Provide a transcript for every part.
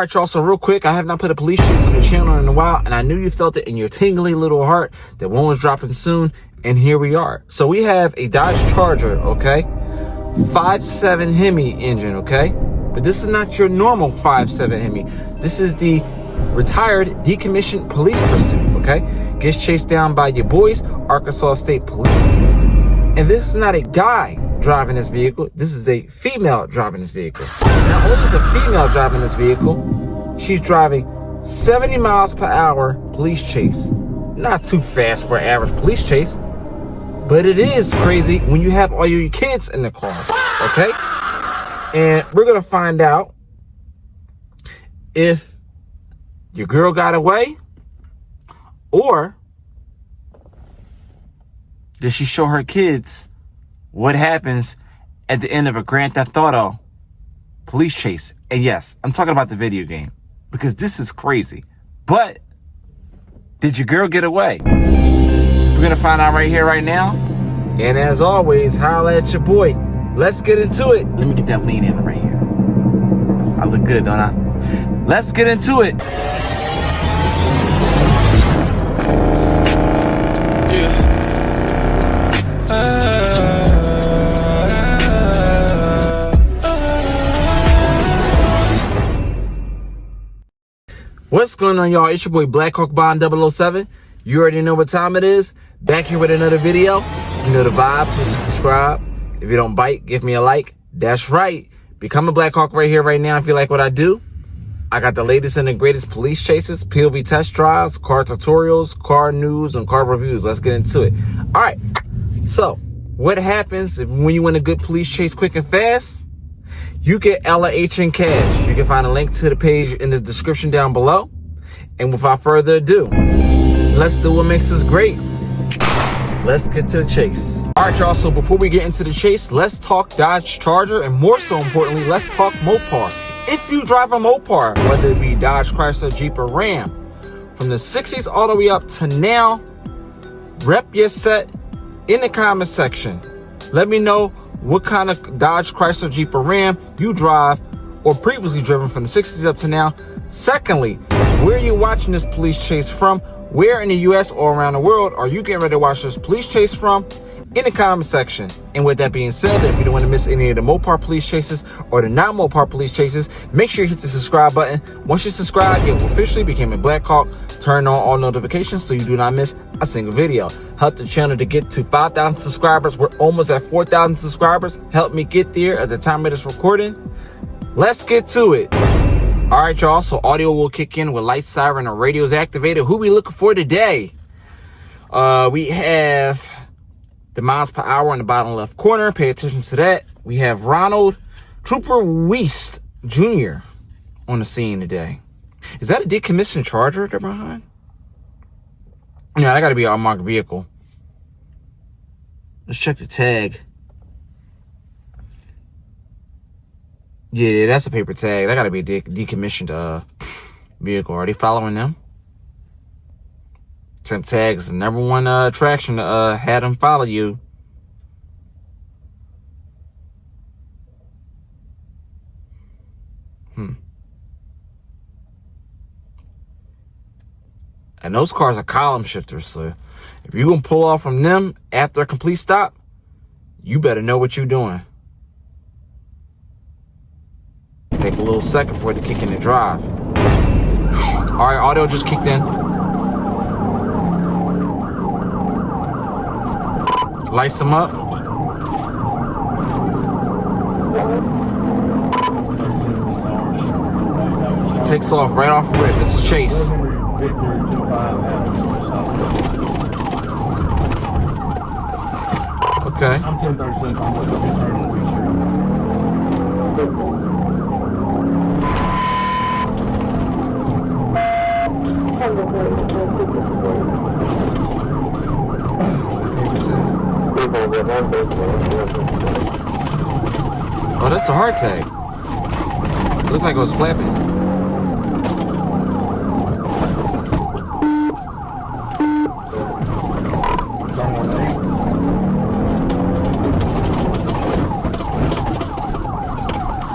right, y'all, so real quick, I have not put a police chase on the channel in a while, and I knew you felt it in your tingly little heart that one was dropping soon, and here we are. So we have a Dodge Charger, okay? 5.7 Hemi engine, okay? But this is not your normal 5.7 Hemi. This is the retired decommissioned police pursuit, okay? Gets chased down by your boys, Arkansas State Police. And this is not a guy driving this vehicle. This is a female driving this vehicle. Not only is a female driving this vehicle, she's driving 70 miles per hour police chase. Not too fast for an average police chase, but it is crazy when you have all your kids in the car, okay? And we're gonna find out if your girl got away, or did she show her kids what happens at the end of a Grand Theft Auto police chase. And yes, I'm talking about the video game, because this is crazy. But did your girl get away? We're gonna find out right here, right now. And as always, holla at your boy. Let's get into it. Let me get that lean in right here. I look good, don't I? Let's get into it. What's going on, y'all? It's your boy Blackhawk Bond 007. You already know what time it is. Back here with another video. You know the vibes. Hit the subscribe. If you don't bite, give me a like. That's right. Become a Blackhawk right here, right now. If you like what I do, I got the latest and the greatest police chases, POV test drives, car tutorials, car news, and car reviews. Let's get into it. All right. So, what happens when you win a good police chase quick and fast? You get LH in cash. You can find a link to the page in the description down below. And without further ado, let's do what makes us great. Let's get to the chase. All right, y'all, so before we get into the chase, let's talk Dodge Charger, and more so importantly, let's talk Mopar. If you drive a Mopar, whether it be Dodge, Chrysler, Jeep, or Ram, from the 60s all the way up to now, rep your set in the comment section. Let me know what kind of Dodge, Chrysler, Jeep, or Ram you drive or previously driven from the 60s up to now. Secondly, where are you watching this police chase from? Where in the US or around the world are you getting ready to watch this police chase from? In the comment section. And with that being said, if you don't want to miss any of the Mopar police chases or the non-Mopar police chases, make sure you hit the subscribe button. Once you subscribe, you officially became a Blackhawk. Turn on all notifications so you do not miss a single video. Help the channel to get to 5,000 subscribers. We're almost at 4,000 subscribers. Help me get there at the time of this recording. Let's get to it. All right, y'all. So audio will kick in with light, siren, and radios activated. Who we looking for today? We have the miles per hour in the bottom left corner. Pay attention to that. We have Ronald Trooper Weist Jr. on the scene today. Is that a decommissioned Charger they're behind? Yeah, that got to be an unmarked vehicle. Let's check the tag. Yeah, that's a paper tag. That got to be a decommissioned vehicle. Are they following them? Temp tags, the number one attraction to have them follow you. And those cars are column shifters, so if you're gonna pull off from them after a complete stop, you better know what you're doing. Take a little second for it to kick in the drive. All right, audio just kicked in. Lights them up. Takes off right off rip. This is Chase. Okay. I'm 1037. I'm with oh, that's a hard tag. It looked like it was flapping.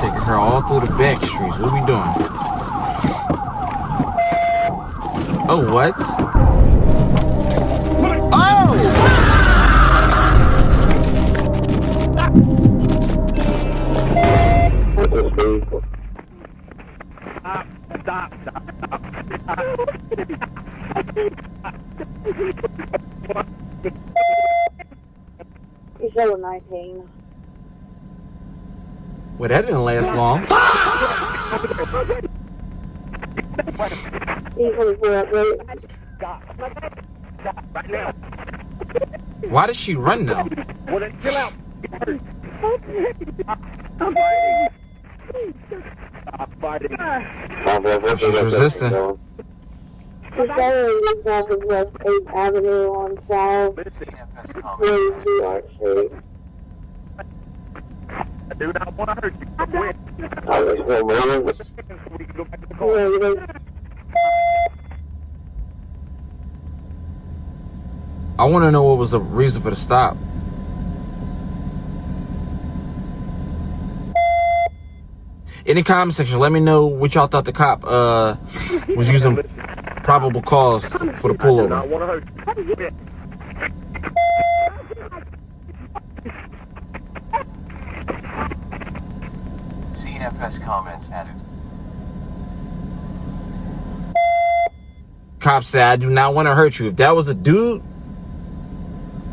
Taking her all through the back streets. What are we doing? Oh, what? Oh! Stop. He's over 19. Well, that didn't last long. He's 24 upgrade. Stop right now. Why does she run now? Well, then chill out. Stop fighting. She's resisting. He's following off of West 8th Avenue on South Art Street. I do not want to hurt you. Quit. We can go back to the car. I want to know what was the reason for the stop. In the comment section, let me know what y'all thought the cop was using probable cause for the pullover. I want to hurt you. Quit. CNFS comments added. Cop said, I do not want to hurt you. If that was a dude,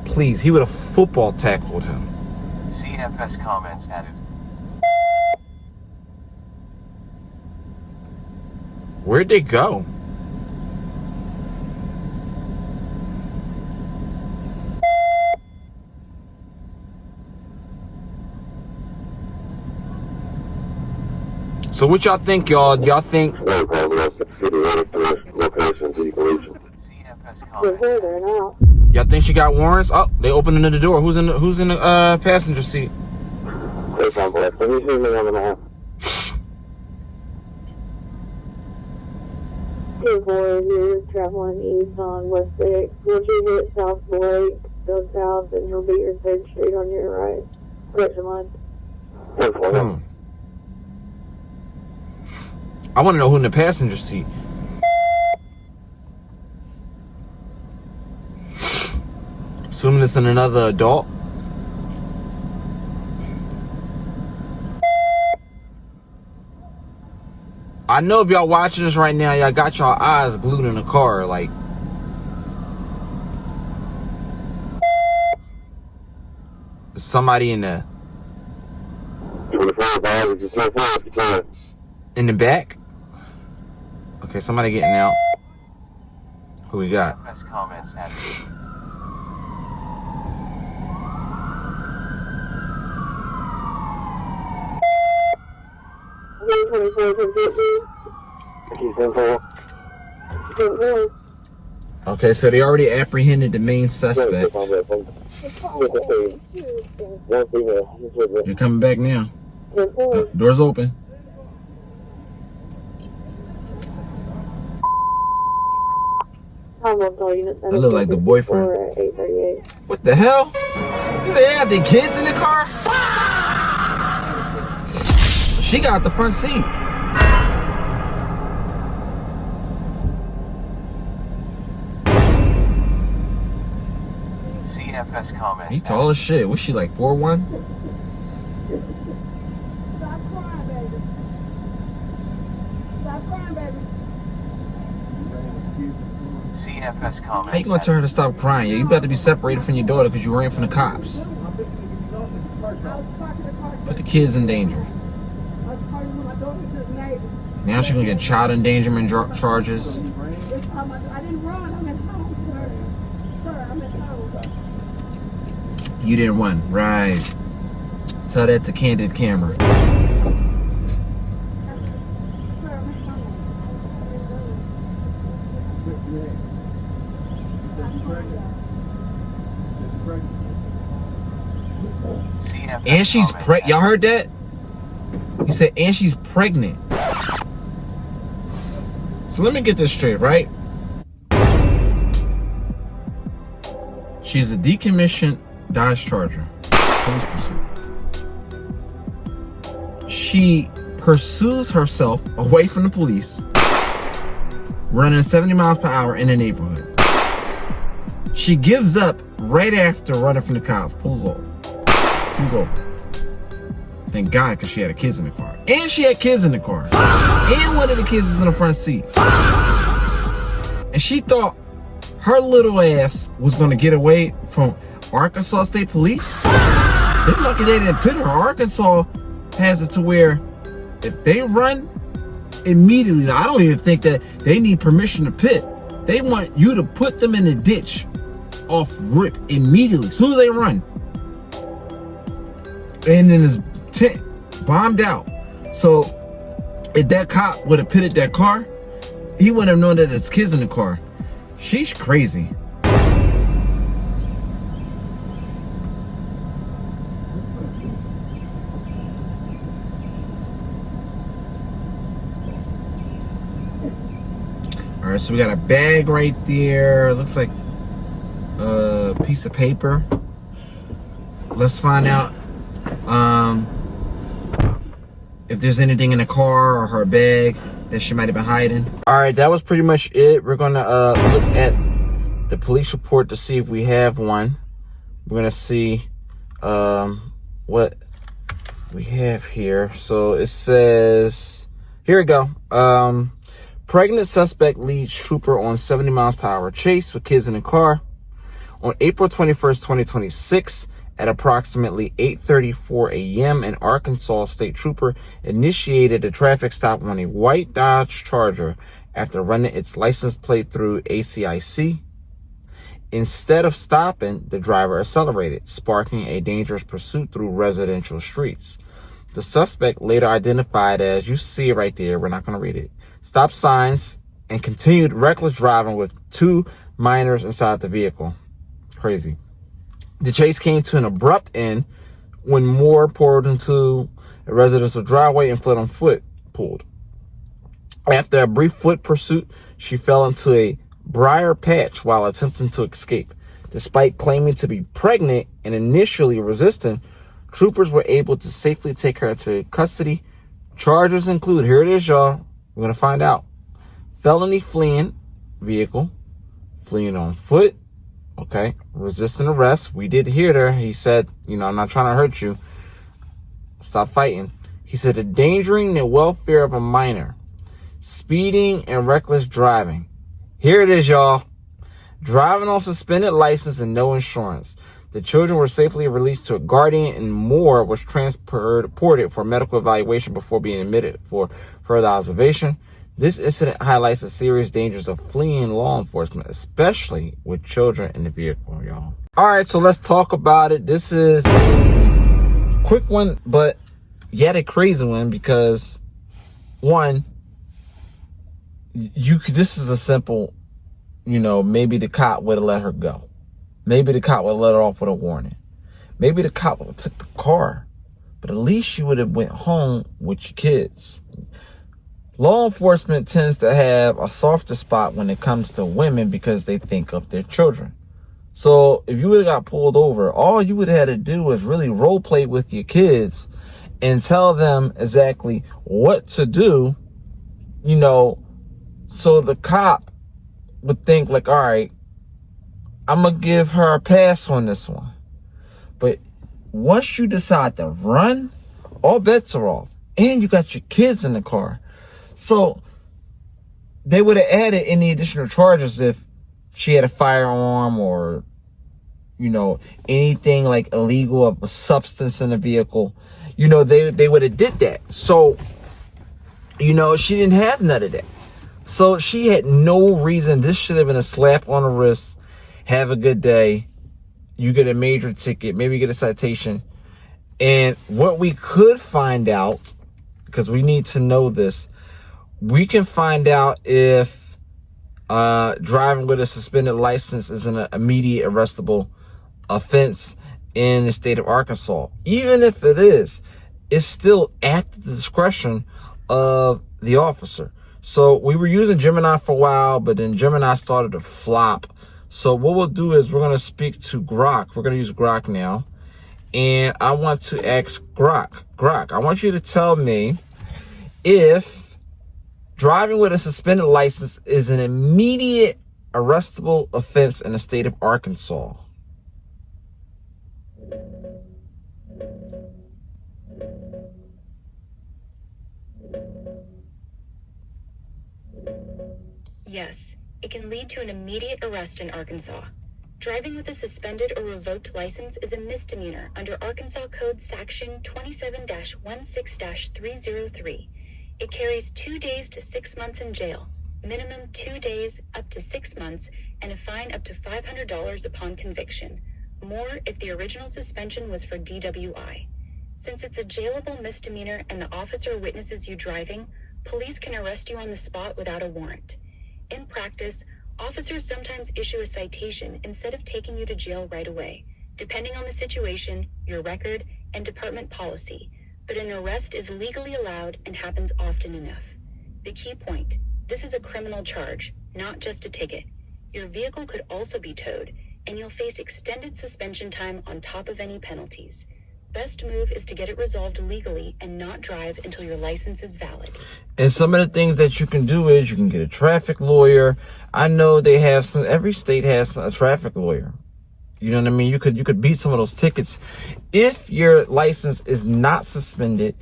please, he would have football tackled him. CNFS comments added. Where'd they go? So what y'all think, y'all? Y'all think CNFS We're comments. here, they're now. y'all think she got warrants? Oh, they opening the door. Who's in the passenger seat? Two boys here traveling east on West 6. Once you hit South Blake, go south and you'll be your 3rd Street on your right. Correction line. I want to know who in the passenger seat. Assuming it's another adult. I know if y'all watching this right now, y'all got y'all eyes glued in the car, like. There's somebody in there. In the back? Okay, somebody getting out. Who we got? CNFS comments added. Okay, so they already apprehended the main suspect. You're coming back now. Door's open. I look like the boyfriend. What the hell? They have the kids in the car? She got the front seat. CNFS comments. He tall as shit. Was she like 4'1"? Stop crying, baby. Stop crying, baby. CNFS comments. How you gonna tell her to stop crying? You about to be separated from your daughter because you ran from the cops. Put the kids in danger. Now she's gonna get child endangerment charges. I didn't run. I'm at home, sir. Sir, I'm at home. You didn't run, right? Tell that to candid camera. Sir, I'm at CNFS And she's comments pregnant. Y'all added. heard that? He said, and she's pregnant. So let me get this straight, right? She's a decommissioned Dodge Charger. Police pursuit. She pursues herself away from the police. running 70 miles per hour in a neighborhood. She gives up right after running from the cops, pulls off. Pulls over. Thank God, because she had her kids in the car. And she had kids in the car. And one of the kids was in the front seat. And she thought her little ass was going to get away from Arkansas State Police. They're lucky they didn't pit her. Arkansas has it to where if they run immediately, I don't even think that they need permission to pit. They want you to put them in a ditch off rip immediately, as soon as they run. And then his tent bombed out. So if that cop would have pitted that car, he wouldn't have known that his kids in the car. She's crazy. All right, so we got a bag right there. Looks like a piece of paper. Let's find out if there's anything in the car or her bag that she might have been hiding. All right, that was pretty much it. We're gonna look at the police report to see if we have one. We're gonna see what we have here. So it says, here we go. Pregnant suspect leads trooper on 70 miles per hour chase with kids in the car. On April 21st, 2026, at approximately 8:34 a.m., an Arkansas state trooper initiated a traffic stop on a white Dodge Charger after running its license plate through ACIC. Instead of stopping, the driver accelerated, sparking a dangerous pursuit through residential streets. The suspect, later identified as, you see it right there, we're not going to read it, stop signs, and continued reckless driving with 2 minors inside the vehicle. Crazy. The chase came to an abrupt end when Moore poured into a residential driveway and fled on foot, pulled. After a brief foot pursuit, she fell into a briar patch while attempting to escape. Despite claiming to be pregnant and initially resisting, troopers were able to safely take her into custody. Charges include, here it is, y'all. We're going to find out. Felony fleeing vehicle, fleeing on foot, okay, resisting arrest. We did hear there. He said, I'm not trying to hurt you. Stop fighting. He said, endangering the welfare of a minor, speeding and reckless driving. Here it is, y'all. Driving on suspended license and no insurance. The children were safely released to a guardian, and Moore was transported for medical evaluation before being admitted for further observation. This incident highlights the serious dangers of fleeing law enforcement, especially with children in the vehicle, y'all. All right, so let's talk about it. This is a quick one, but yet a crazy one because, one, this is a simple, maybe the cop would have let her go. Maybe the cop would have let her off with a warning. Maybe the cop would have took the car, but at least you would have went home with your kids. Law enforcement tends to have a softer spot when it comes to women because they think of their children. So if you would have got pulled over, all you would have had to do was really role play with your kids and tell them exactly what to do, so the cop would think like, all right, I'm going to give her a pass on this one. But once you decide to run, all bets are off. And you got your kids in the car. So they would have added any additional charges if she had a firearm or, anything like illegal of a substance in the vehicle. They would have did that. So, she didn't have none of that. So she had no reason. This should have been a slap on the wrist. Have a good day. You get a major ticket. Maybe you get a citation. And what we could find out, because we need to know this, we can find out if driving with a suspended license is an immediate arrestable offense in the state of Arkansas. Even if it is, it's still at the discretion of the officer. So we were using Gemini for a while, but then Gemini started to flop. So what we'll do is we're going to speak to Grok. We're going to use Grok now. And I want to ask Grok, I want you to tell me if Driving with a suspended license is an immediate arrestable offense in the state of Arkansas. Yes, it can lead to an immediate arrest in Arkansas. Driving with a suspended or revoked license is a misdemeanor under Arkansas Code Section 27-16-303. It carries 2 days to 6 months in jail, minimum 2 days up to 6 months, and a fine up to $500 upon conviction. More if the original suspension was for DWI. Since it's a jailable misdemeanor and the officer witnesses you driving, police can arrest you on the spot without a warrant. In practice, officers sometimes issue a citation instead of taking you to jail right away, depending on the situation, your record, and department policy. But an arrest is legally allowed and happens often enough. The key point, this is a criminal charge, not just a ticket. Your vehicle could also be towed, and you'll face extended suspension time on top of any penalties. Best move is to get it resolved legally and not drive until your license is valid. And some of the things that you can do is you can get a traffic lawyer. I know they have some, every state has a traffic lawyer. You know what I mean? You could beat some of those tickets if your license is not suspended,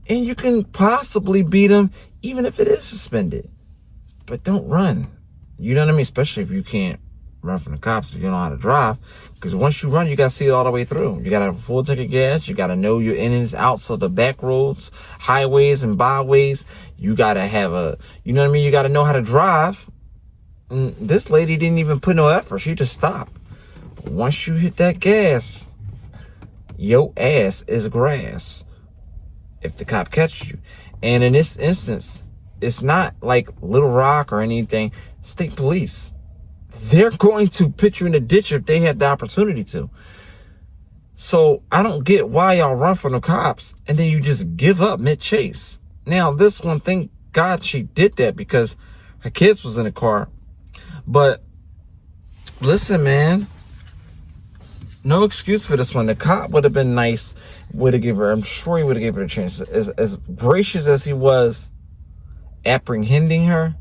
and you can possibly beat them even if it is suspended. But don't run. You know what I mean? Especially if you can't run from the cops if you don't know how to drive. Because once you run, you got to see it all the way through. You got to have a full tank of gas. You got to know your in and outs of the back roads, highways and byways. You got to have a, you know what I mean? You got to know how to drive. And this lady didn't even put no effort. She just stopped. But once you hit that gas, your ass is grass if the cop catches you. And in this instance, it's not like Little Rock or anything. State police. They're going to put you in a ditch if they have the opportunity to. So I don't get why y'all run from the cops and then you just give up mid-chase. Now, this one, thank God she did that because her kids was in the car. But listen, man, no excuse for this one. The cop would have been nice, would have given her, I'm sure he would have given her a chance. As gracious as he was apprehending her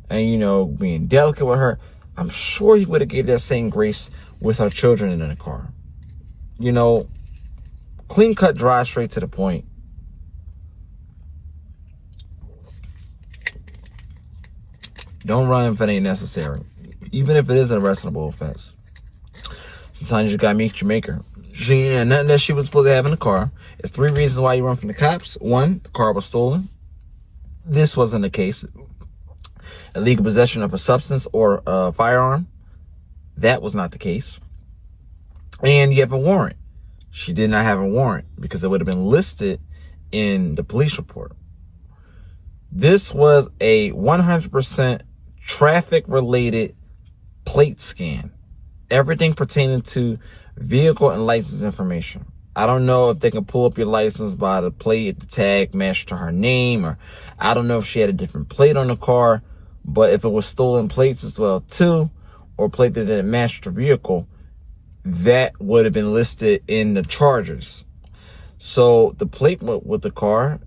and, you know, being delicate with her, I'm sure he would have gave that same grace with our children in the car. You know, clean cut, dry, straight to the point. Don't run if it ain't necessary, even if it is an arrestable offense. Sometimes you gotta meet your maker. She ain't had nothing that she was supposed to have in the car. It's 3 reasons why you run from the cops. 1, the car was stolen. This wasn't the case. Illegal possession of a substance or a firearm. That was not the case. And you have a warrant. She did not have a warrant because it would have been listed in the police report. This was a 100% traffic-related plate scan. Everything pertaining to vehicle and license information. I don't know if they can pull up your license by the plate, the tag matched to her name, or I don't know if she had a different plate on the car. But if it was stolen plates as well, too, or plate that didn't match the vehicle, that would have been listed in the charges. So the plate with the car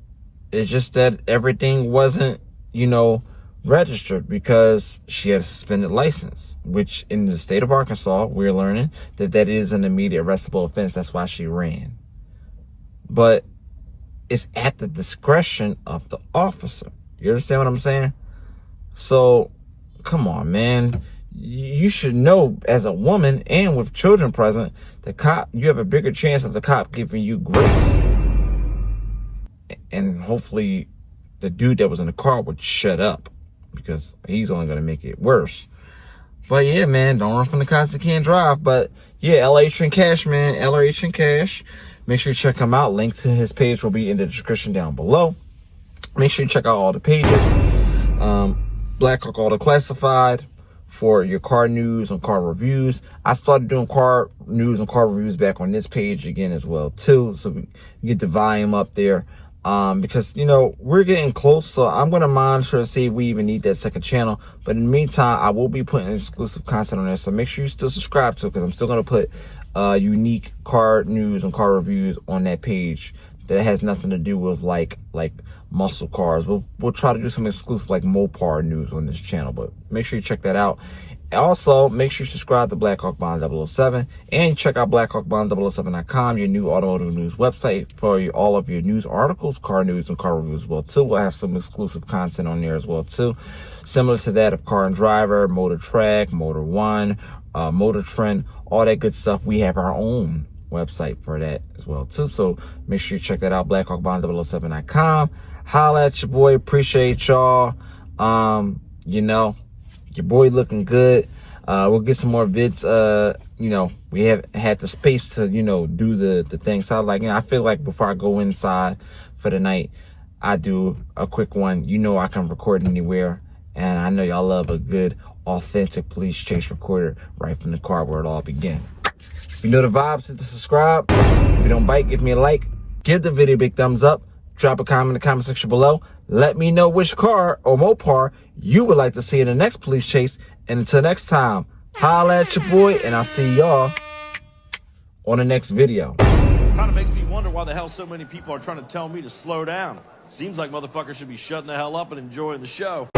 is just that everything wasn't, you know, registered because she had a suspended license, which in the state of Arkansas, we're learning that is an immediate arrestable offense. That's why she ran. But it's at the discretion of the officer. You understand what I'm saying? So, come on, man. You should know as a woman and with children present, the cop, you have a bigger chance of the cop giving you grace. And hopefully the dude that was in the car would shut up because he's only going to make it worse. But yeah, man, don't run from the cops that can't drive. But yeah, LH and Cash, man. LH and Cash. Make sure you check him out. Link to his page will be in the description down below. Make sure you check out all the pages. Blackhawk Auto Classified for your car news and car reviews. I started doing car news and car reviews back on this page again as well too, so we get the volume up there. Because, you know, we're getting close, so I'm going to monitor to see if we even need that second channel. But in the meantime, I will be putting exclusive content on there, so make sure you still subscribe to it because I'm still going to put unique car news and car reviews on that page that has nothing to do with like muscle cars. We'll try to do some exclusive like Mopar news on this channel, but make sure you check that out. Also, make sure you subscribe to Blackhawk Bond 007 and check out blackhawkbond007.com, your new automotive news website for all of your news articles, car news, and car reviews as well too. We'll have some exclusive content on there as well too, similar to that of Car and Driver, Motor Track, Motor One, Motor Trend, all that good stuff. We have our own website for that as well too, so make sure you check that out, blackhawkbond007.com. Holla at your boy. Appreciate y'all. You know, your boy looking good. We'll get some more vids. You know, we have had the space to, you know, do the thing. So like, you know, I feel like before I go inside for the night, I do a quick one. You know, I can record anywhere, and I know y'all love a good authentic police chase recorder right from the car where it all began. If you know the vibes, hit the subscribe. If you don't bite, give me a like. Give the video a big thumbs up. Drop a comment in the comment section below. Let me know which car or Mopar you would like to see in the next police chase. And until next time, holla at your boy, and I'll see y'all on the next video. Kind of makes me wonder why the hell so many people are trying to tell me to slow down. Seems like motherfuckers should be shutting the hell up and enjoying the show.